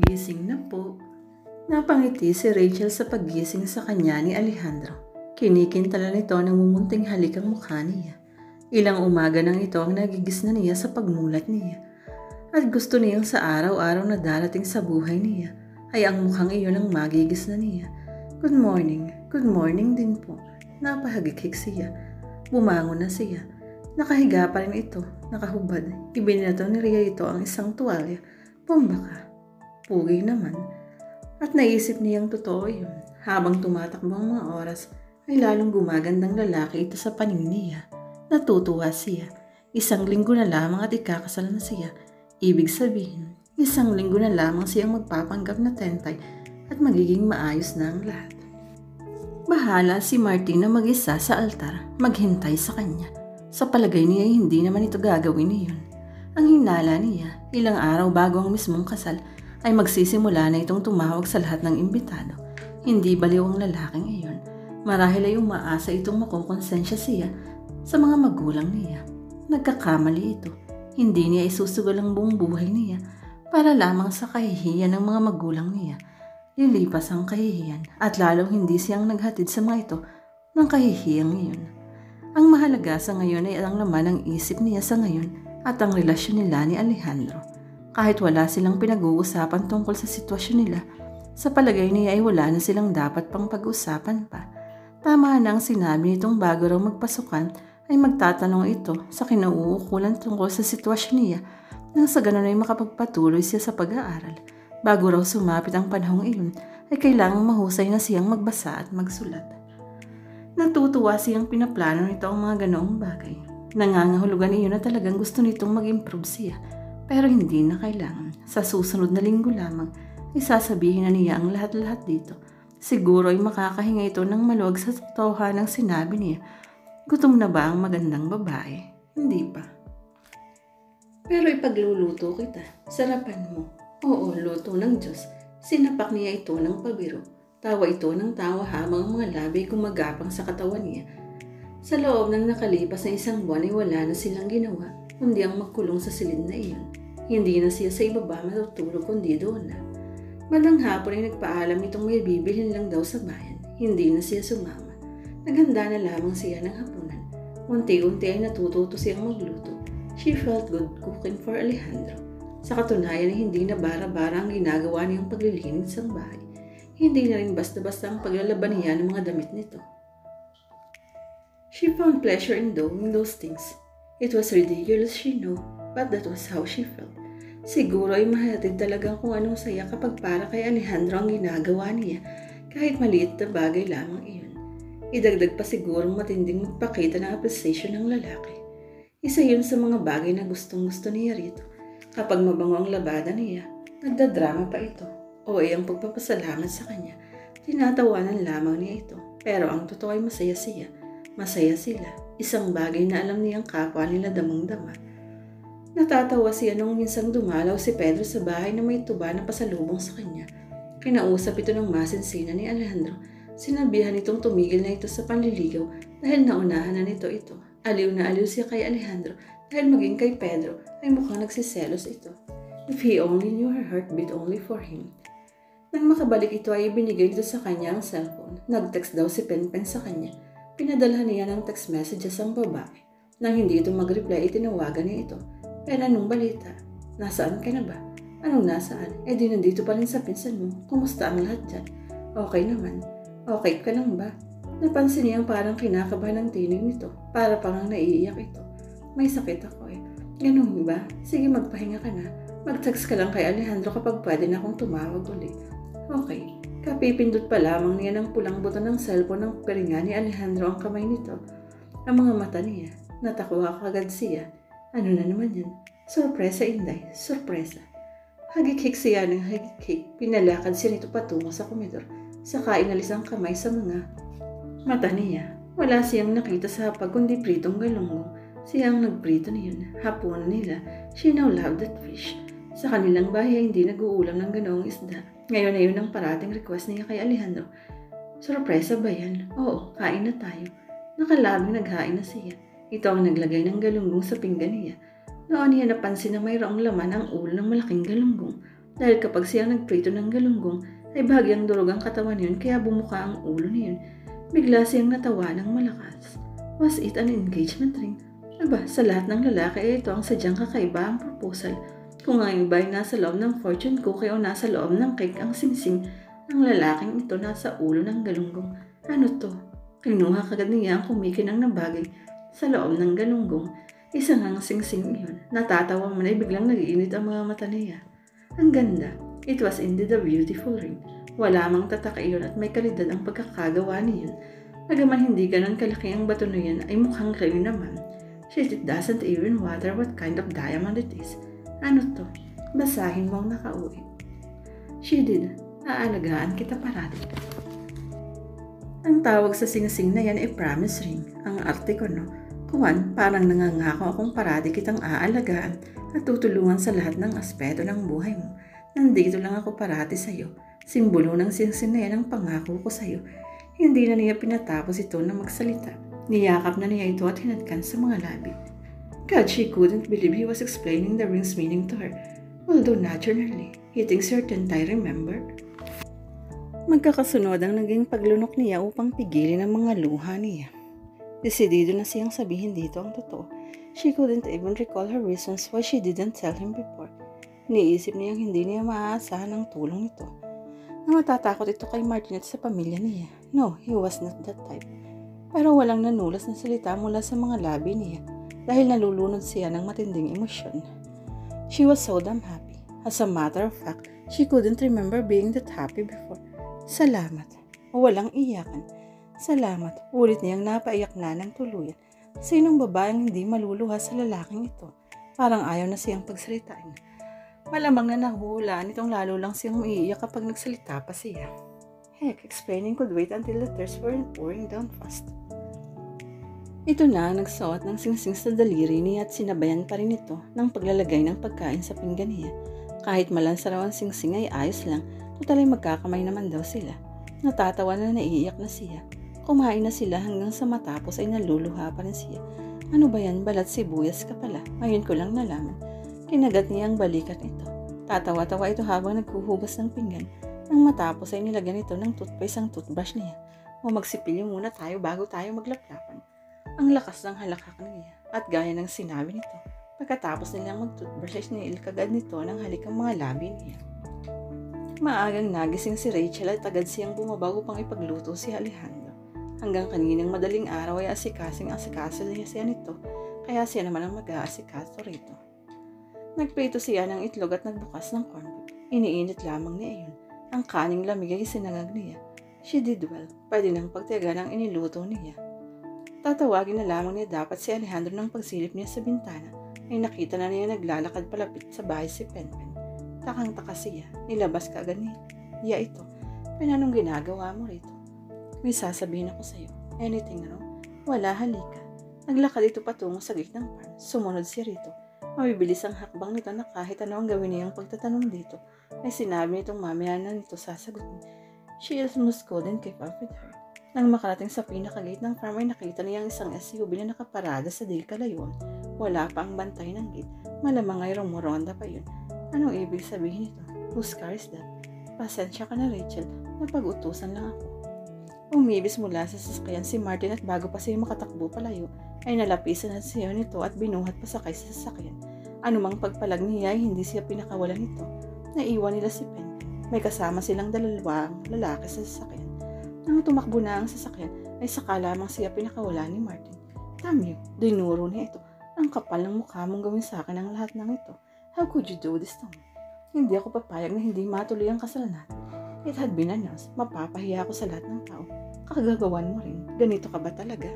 Gising na po. Napangiti si Rachel sa paggising sa kanya ni Alejandro. Kinikintala nito ng mumunting halik ang mukha niya. Ilang umaga nang ito ang nagigisna niya sa pagmulat niya. At gusto niyang sa araw-araw na darating sa buhay niya ay ang mukhang iyon ang magigisna niya. Good morning din po. Napahagikik siya. Bumangon na siya. Nakahiga pa rin ito, nakahubad. Ibinato ni Rhea ito ang isang tuwalya. Bomba ka. Pugi naman. At naisip niyang totoo yun. Habang tumatakbo ang mga oras, ay lalong gumagandang lalaki ito sa paningin niya. Natutuwa siya. 1 linggo na lamang at ikakasal na siya. Ibig sabihin, 1 linggo na lamang siyang magpapanggap na tentay at magiging maayos na ang lahat. Bahala si Martin na mag-isa sa altar, maghintay sa kanya. Sa palagay niya hindi naman ito gagawin niyon. Ang hinala niya, ilang araw bago ang mismong kasal, ay magsisimula na itong tumawag sa lahat ng imbitado. Hindi baliw ang lalaking iyon. Marahil ay umaasa itong makukonsensya siya sa mga magulang niya. Nagkakamali ito. Hindi niya isusugal ang buong buhay niya para lamang sa kahihiyan ng mga magulang niya. Lilipas ang kahihiyan at lalong hindi siyang naghatid sa mga ito ng kahihiyang iyon. Ang mahalaga sa ngayon ay ang laman ng isip niya sa ngayon at ang relasyon nila ni Alejandro. Kahit wala silang pinag-uusapan tungkol sa sitwasyon nila, sa palagay niya ay wala na silang dapat pang pag-usapan pa. Tama na ang sinabi nitong bago raw magpasukan ay magtatanong ito sa kinauukulan tungkol sa sitwasyon niya nang sa ganun ay makapagpatuloy siya sa pag-aaral. Bago raw sumapit ang panahong iyon ay kailangang mahusay na siyang magbasa at magsulat. Natutuwa siyang pinaplano nito ang mga ganoong bagay. Nangangahulugan iyon na talagang gusto nitong mag-improve siya. Pero hindi na kailangan. Sa susunod na linggo lamang ay sasabihin na niya ang lahat-lahat dito. Siguro ay makakahinga ito ng maluwag sa totohanan ng sinabi niya. Gutom na ba ang magandang babae? Hindi pa. Pero ipagluluto kita. Sarapan mo. Oo, luto ng Diyos. Sinapak niya ito ng pabiro. Tawa ito ng tawa habang ang mga labi gumagapang sa katawan niya. Sa loob ng nakalipas na 1 buwan ay wala na silang ginawa, kundi ang magkulong sa silid na iyon. Hindi na siya sa ibaba matutulog kundi doon na. Bandang hapon ay nagpaalam itong may bibilhin lang daw sa bayan. Hindi na siya sumama. Naghanda na lamang siya ng hapunan. Unti-unti ay natututo siyang magluto. She felt good cooking for Alejandro. Sa katunayan ay hindi na bara-bara ang ginagawa niyang paglilinis ng bahay. Hindi na rin basta-basta ang paglalaban niya ng mga damit nito. She found pleasure in doing those things. It was ridiculous, she knew, but that was how she felt. Siguro ay mahatid talagang kung anong saya kapag para kay Alejandro ang ginagawa niya, kahit maliit na bagay lamang iyon. Idagdag pa sigurong matinding magpakita ng appreciation ng lalaki. Isa yun sa mga bagay na gustong-gusto niya rito. Kapag mabango ang labada niya, nagdadrama pa ito. O ay ang pagpapasalamat sa kanya. Tinatawanan lamang niya ito. Pero ang totoo ay masaya siya. Masaya sila. Isang bagay na alam niyang kapwa nila damang-dama. Natatawa siya nung minsang dumalaw si Pedro sa bahay na may tuba na pasalubong sa kanya. Kinausap ito ng masinsina ni Alejandro. Sinabihan itong tumigil na ito sa panliligaw dahil naunahan na nito ito. Aliw na aliw siya kay Alejandro dahil maging kay Pedro ay mukhang nagsiselos ito. If he only knew her heart beat only for him. Nang makabalik ito ay ibinigay nito sa kanya ang cellphone. Nag-text daw si Penpen sa kanya. Pinadalhan niya ng text messages ang babae. Nang hindi ito mag-reply, itinawagan niya ito. Pero anong balita? Nasaan ka na ba? Anong nasaan? Di nandito pa rin sa pinsan mo. Kumusta ang lahat dyan? Okay naman. Okay ka lang ba? Napansin niyang parang kinakabahan ng tinig nito. Para pang naiiyak ito. May sakit ako eh. Ganun ba? Sige, magpahinga ka na. Mag-text ka lang kay Alejandro kapag pwede na akong tumawag ulit. Okay. Kapipindot pa lamang niya ng pulang buton ng cellphone ng piringa ni Alejandro ang kamay nito. Ang mga mata niya, natakwa kagad siya. Ano na naman yan? Sorpresa, Inday. Sorpresa. Hagik-hik siya ng hagik-hik. Pinalakad siya nito patungo sa komedor. Saka inalis ang kamay sa mga mata niya. Wala siyang nakita sa hapag kundi pritong galunggong. Siya ang nagprito niyon. Hapunan nila. She now loved that fish. Sa kanilang bahay hindi nag-uulam ng ganoong isda. Ngayon na yun ang parating request niya kay Alejandro. Sorpresa ba yan? Oo, kain na tayo. Nakalabing naghain na siya. Ito ang naglagay ng galunggong sa pinggan niya. Noon niya napansin na mayroong laman ang ulo ng malaking galunggong. Dahil kapag siya nagprito ng galunggong, ay bahagyang durog ang katawan niyon kaya bumuka ang ulo niyon. Bigla siyang natawa ng malakas. Was it an engagement ring? Aba, sa lahat ng lalaki ay ito ang sadyang kakaiba ang proposal. Kung ang iba ay nasa loob ng fortune cookie o nasa loob ng cake ang singsing, ang lalaking ito nasa ulo ng galunggong. Ano to? Kinuha kagad niya ang kumikinang na bagay sa loob ng galunggong. Isang ang singsing iyon. Natatawa man ay biglang nag-iinit ang mga mata niya. Ang ganda. It was indeed a beautiful ring. Wala mang tataka iyon at may kalidad ang pagkakagawa niyon. Bagaman hindi ganon kalaki ang bato na yan ay mukhang ring naman. Shit, it doesn't even matter what kind of diamond it is. Ano to? Basahin mo ang nakauwi. She did. Aalagaan kita parati. Ang tawag sa singsing na yan ay promise ring. Ang arte ko, no? Kuwan, parang nangangako akong parati kitang aalagaan at tutulungan sa lahat ng aspeto ng buhay mo. Nandito lang ako parati sa'yo. Simbolo ng singsing na yan ang pangako ko sa'yo. Hindi na niya pinatapos ito na magsalita. Niyakap na niya ito at hinadkan sa mga labi. God, she couldn't believe he was explaining the ring's meaning to her. Although naturally, he thinks certain I remembered. Magkakasunod ang naging paglunok niya upang pigilin ang mga luha niya. Desidido na siyang sabihin dito ang totoo. She couldn't even recall her reasons why she didn't tell him before. Iniisip niyang hindi niya maaasahan ang tulong nito. Na matatakot ito kay Martin at sa pamilya niya. No, he was not that type. Pero walang nanulas na salita mula sa mga labi niya dahil nalulunod siya ng matinding emosyon. She was so damn happy. As a matter of fact, she couldn't remember being that happy before. Salamat. O walang iyakan. Salamat. Ulit niyang napaiyak na ng tuluyan. Sinong babaeng hindi maluluha sa lalaking ito? Parang ayaw na siyang pagsalitain. Malamang na nahuhulaan itong lalo lang siyang umiiyak kapag nagsalita pa siya. Heck, explaining could wait until the tears were pouring down fast. Ito na ang nagsuot ng singsing sa daliri niya at sinabayan pa rin ito ng paglalagay ng pagkain sa pinggan niya. Kahit malansa raw ang singsing ay ayos lang, total ay magkakamay naman daw sila. Natatawa na naiiyak na siya. Kumain na sila hanggang sa matapos ay naluluha pa rin siya. Ano ba yan? Balat sibuyas ka pala. Ngayon ko lang nalaman. Kinagat niya ang balikat ito. Tatawa-tawa ito habang naghuhugas ng pinggan. Nang matapos ay nilagyan ito ng toothpaste ang toothbrush niya. O magsipilyo muna tayo bago tayo maglaplapan. Ang lakas ng halakak niya at gaya ng sinabi nito. Pagkatapos nilang mag-toothbrush ay nilkagad nito ng halikang mga labi niya. Maagang nagising si Rachel at agad siyang bumabago upang ipagluto si Alejandro. Hanggang kaninang madaling araw ay asikaso niya siya nito, kaya siya naman ang mag-aasikaso rito. Nagprito siya ng itlog at nagbukas ng corned beef. Iniinit lamang niya iyon. Ang kaning lamig ay sinangag niya. She did well. Pwede nang pagtiyaga ng iniluto niya. Tatawagin na lamang niya dapat si Alejandro ng pagsilip niya sa bintana ay nakita na niya naglalakad palapit sa bahay si Penpen. Takang-taka siya. Nilabas ka agad niya ito. Anong ginagawa mo rito? May sasabihin ako sa'yo. Anything wrong? Wala, halika. Naglakad ito patungo sa gate ng farm. Sumunod siya rito. Mabibilis ang hakbang nito na kahit ano ang gawin niyang pagtatanong dito, ay sinabi nitong mamaya na nito sasagutin. She almost couldn't keep up with her. Nang makarating sa pinaka-gate ng farm ay nakita niya ang isang SUV na nakaparada sa di kalayuan. Wala pa ang bantay ng gate. Malamang ay rumuronda pa yun. Anong ibig sabihin nito? Whose car is that? Pasensya ka na, Rachel. Napag-utusan lang ako. Umibis mula sa sasakyan si Martin at bago pa siya makatakbo palayo, ay nalapisan na siya nito at binuhat pa sakay sa sasakyan. Anumang pagpalag niya ay hindi siya pinakawalan nito. Naiwan nila si Penpen. May kasama silang dalawang lalaki sa sasakyan. Nang tumakbo na ang sasakyan, ay saka lamang siya pinakawalan ni Martin. Tamyo, dinuro niya ito. Ang kapal ng mukha mong gawin sa akin ang lahat ng ito. How could you do this to me? Hindi ako papayag na hindi matuloy ang kasal natin. It had been announced. Mapapahiya ako sa lahat ng tao. Kagagawan mo rin. Ganito ka ba talaga?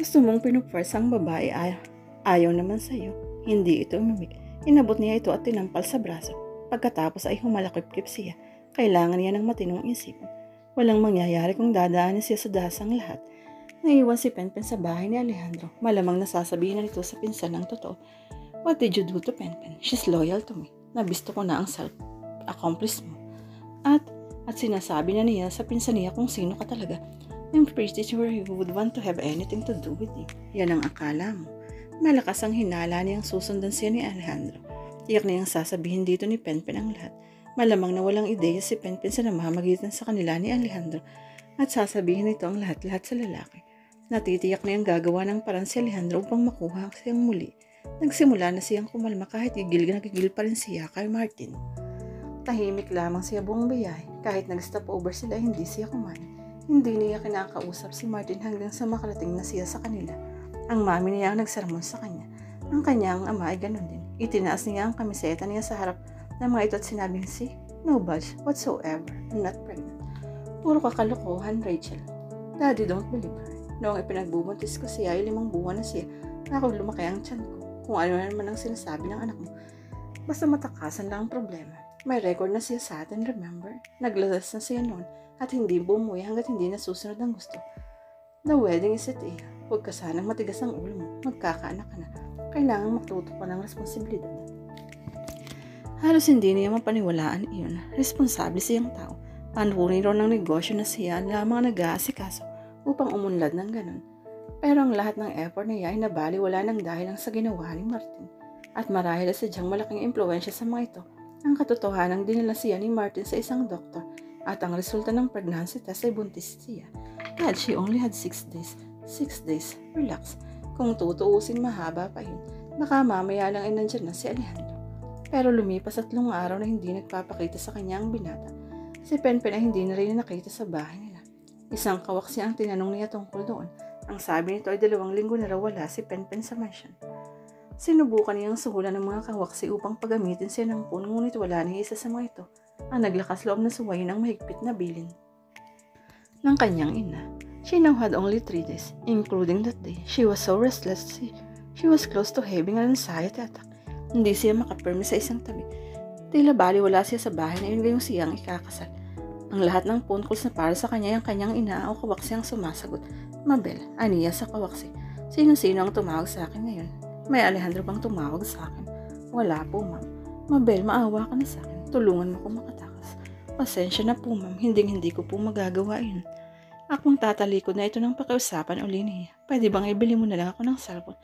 Gusto mong pinupers ang babae ayaw naman sa'yo. Hindi ito umimik. Inabot niya ito at tinampal sa braso. Pagkatapos ay humalakip-kip siya. Kailangan niya ng matinong isip. Walang mangyayari kung dadaanin siya sa dasang lahat. Naiwan si Penpen sa bahay ni Alejandro. Malamang nasasabihin na nito sa pinsan ng totoo. What did you do to Penpen? She's loyal to me. Nabisto ko na ang self-accomplice mo. At sinasabi na niya sa pinsan niya kung sino ka talaga. I'm pretty sure he would want to have anything to do with you. Yan ang akala mo. Malakas ang hinala niyang susundan siya ni Alejandro. Tiyak niyang sasabihin dito ni Penpen ang lahat. Malamang na walang ideya si Penpen sa namamagitan sa kanila ni Alejandro at sasabihin nito ang lahat-lahat sa lalaki. Natitiyak niyang gagawa ng paraan si Alejandro upang makuha siyang muli. Nagsimula na siyang kumalma kahit gigil pa rin siya kay Martin. Tahimik lamang siya buong biyahe. Kahit nag-stop over sila, hindi siya kumain. Hindi niya kinakausap si Martin hanggang sa makarating na siya sa kanila. Ang mami niya ang nagsermon sa kanya. Ang kanyang ama ay ganun din. Itinaas niya ang kamiseta niya sa harap ng mga ito at sinabing, "See, no budge whatsoever. I'm not pregnant." Puro kakalokohan, Rachel. Daddy don't believe her. Noong ipinagbubuntis ko siya ay 5 buwan na siya. Ako lumaki ang tiyan ko. Kung ano naman ang sinasabi ng anak mo. Basta matakasan lang ang problema. May record na siya sa atin, remember? Naglalas na siya noon at hindi bumuwi hanggat hindi nasusunod ang gusto. The wedding is at iya. Huwag ka sanang matigas ang ulo mo. Magkakaanak ka na. Kailangan matuto ka ng responsibilidad. Halos hindi niya mapaniwalaan iyon. Responsable siyang tao. Panunin ron ng negosyo na siya lamang nag-aasikaso upang umunlad ng ganun. Pero ang lahat ng effort niya ay nabaliwala ng dahil lang sa ginawa ni Martin. At marahil sa sadyang malaking impluwensya sa mga ito, ang katotohanan dinala siya ni Martin sa isang doktor at ang resulta ng pregnancy test ay buntis siya. God, she only had 6 days. 6 days. Relax. Kung tutuusin mahaba pa yun, baka mamaya lang ay nandyan na si Alejandro. Pero lumipas 3 araw na hindi nagpapakita sa kanya ang binata. Si Penpen ay hindi na rin nakita sa bahay nila. Isang kawaksi ang tinanong niya tungkol doon. Ang sabi nito ay 2 linggo na raw wala si Penpen sa mansion. Sinubukan niyang suhulan ng mga kawaksi upang pagamitin siya ng phone, ngunit wala niya isa sa mga ito. Ang naglakas loob na suwayin ang mahigpit na bilin ng kanyang ina. She now had only 3 days, including that day. She was so restless. She was close to having an anxiety attack. Hindi siya makapirmi sa isang tabi. Tila baliwala siya sa bahay na yun gayong siyang ikakasal. Ang lahat ng phone calls na para sa kanya yung kanyang ina o kawaksi ang sumasagot. Mabel, aniya sa kawaksi. Sino-sino ang tumawag sa akin ngayon? May Alejandro bang tumawag sa akin? Wala po, ma'am. Mabel, maawa ka na sa akin. Tulungan mo ko makatakas. Pasensya na po, ma'am. Hindi ko po magagawa yun. Akong tatalikod na ito ng pakiusapan uli niya. Pwede bang ibili mo na lang ako ng cellphone?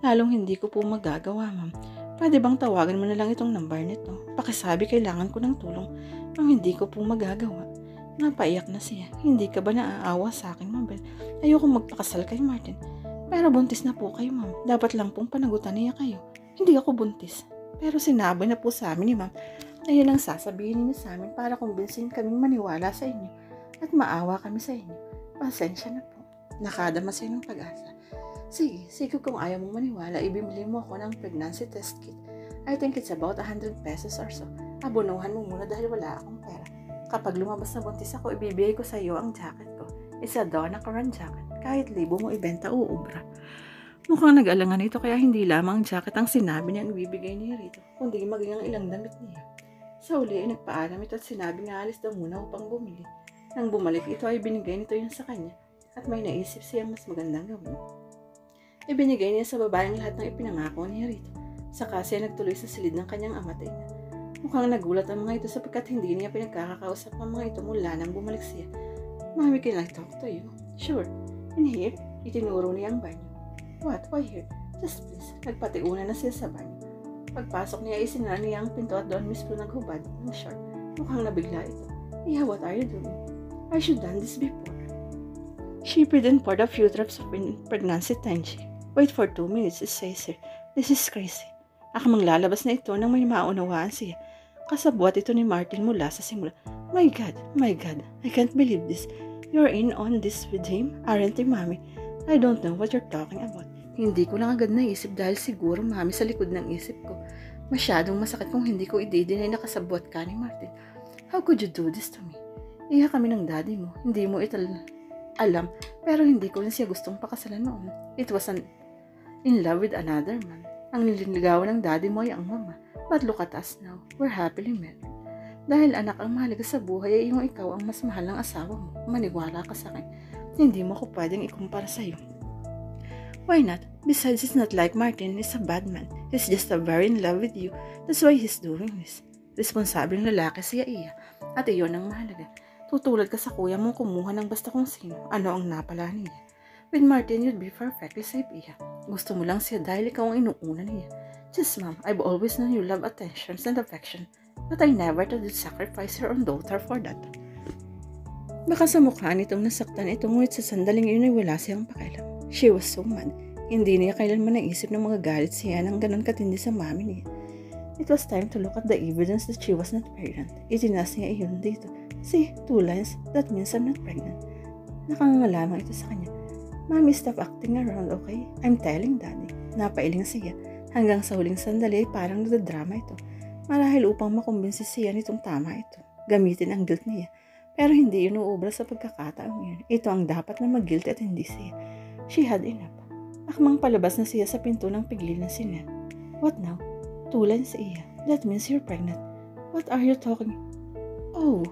Lalong hindi ko po magagawa, ma'am. Pwede bang tawagan mo na lang itong number nito? Pakisabi kailangan ko ng tulong. Ang hindi ko po magagawa. Napaiyak na siya. Hindi ka ba naaawa sa akin, Mabel? Ayoko magpakasal kay Martin. Pero buntis na po kayo, ma'am. Dapat lang pong panagutan niya kayo. Hindi ako buntis. Pero sinabi na po sa amin ni ma'am na yun ang sasabihin niyo sa amin para kumbinsin kaming maniwala sa inyo at maawa kami sa inyo. Pasensya na po. Nakadama siya ng pag-asa. Sige kung ayaw mong maniwala, ibibili mo ako ng pregnancy test kit. I think it's about 100 pesos or so. Abunuhan mo muna dahil wala akong pera. Kapag lumabas na buntis ako, ibibigay ko sa iyo ang jacket ko. It's a Donna Karan jacket. Kahit 1,000 mo ibenta, uubra. Mukhang nag-alangan ito kaya hindi lamang ang jacket ang sinabi niya ang ibibigay niya rito, kundi maging ang ilang damit niya. Sa uli ay nagpaalam ito at sinabi nga alis daw muna upang bumili. Nang bumalik ito ay binigay nito yun sa kanya at may naisip siyang mas magandang gawin. Ibinigay niya sa babaeng lahat ng ipinangako niya rito. Saka siya nagtuloy sa silid ng kanyang ama at ina. Mukhang nagulat ang mga ito sapagkat hindi niya pinagkakakausap ang mga ito mula nang bumalik siya. Mami, can I talk to you? Sure. In here, itinuro niya ang banyo. What? Why here? Just please. Nagpatiuna na siya sa banyo. Pagpasok niya, isinara niya ang pinto at doon mismo naghubad ng short. Mukhang nabigla ito. Yeah, what are you doing? I should done this before. She prayed and poured a few drops of pregnancy tenchi. Wait for 2 minutes, it says here. This is crazy. Akmang lalabas na ito nang may maunawaan siya. Kasabwat ito ni Martin mula sa simula. My God, I can't believe this. You're in on this with him, aren't you, Mami? I don't know what you're talking about. Hindi ko lang agad naisip dahil siguro, Mami, sa likod ng isip ko. Masyadong masakit kung hindi ko i-deny na kasabwat ka ni Martin. How could you do this to me? Iha kami ng daddy mo. Hindi mo ito alam, pero hindi ko rin siya gustong pakasalan noon. It was in love with another man. Ang nililigawan ng daddy mo ay ang mama. But look at us now. We're happily married. Dahil anak ang mahalaga sa buhay ay yung ikaw ang mas mahal ng asawa mo. Maniwala ka sa akin. Hindi mo ko pwedeng ikumpara sa'yo. Why not? Besides, it's not like Martin is a bad man. He's just very in love with you. That's why he's doing this. Responsableng lalaki siya iya. At iyon ang mahalaga. Tutulad ka sa kuya mong kumuha ng basta kung sino. Ano ang napala niya. With Martin, you'd be perfectly safe iya. Gusto mo lang siya dahil ikaw ang inuuna niya. Yes, ma'am, I've always known you love attentions and affection, but I never thought you'd sacrifice your own daughter for that. Baka sa mukha nitong nasaktan ito, ngunit sa sandaling iyon ay wala siyang pakialam. She was so mad. Hindi niya kailanman naisip ng mga galit siya ng ganun katindi sa mami niya. It was time to look at the evidence that she was not pregnant. Itinas niya iyon dito. See, 2 lines, that means I'm not pregnant. Nakanganga lamang ito sa kanya. Mommy, stop acting around, okay? I'm telling Daddy. Napailing siya. Hanggang sa huling sandali ay parang nadadrama ito. Marahil upang makumbinsi siya nitong tama ito. Gamitin ang guilt niya. Pero hindi yun uubra sa pagkakataong yun. Ito ang dapat na mag-guilty at hindi siya. She had enough. Akmang palabas na siya sa pinto ng pigli na sila. What now? 2 lines sa iya. That means you're pregnant. What are you talking? Oh,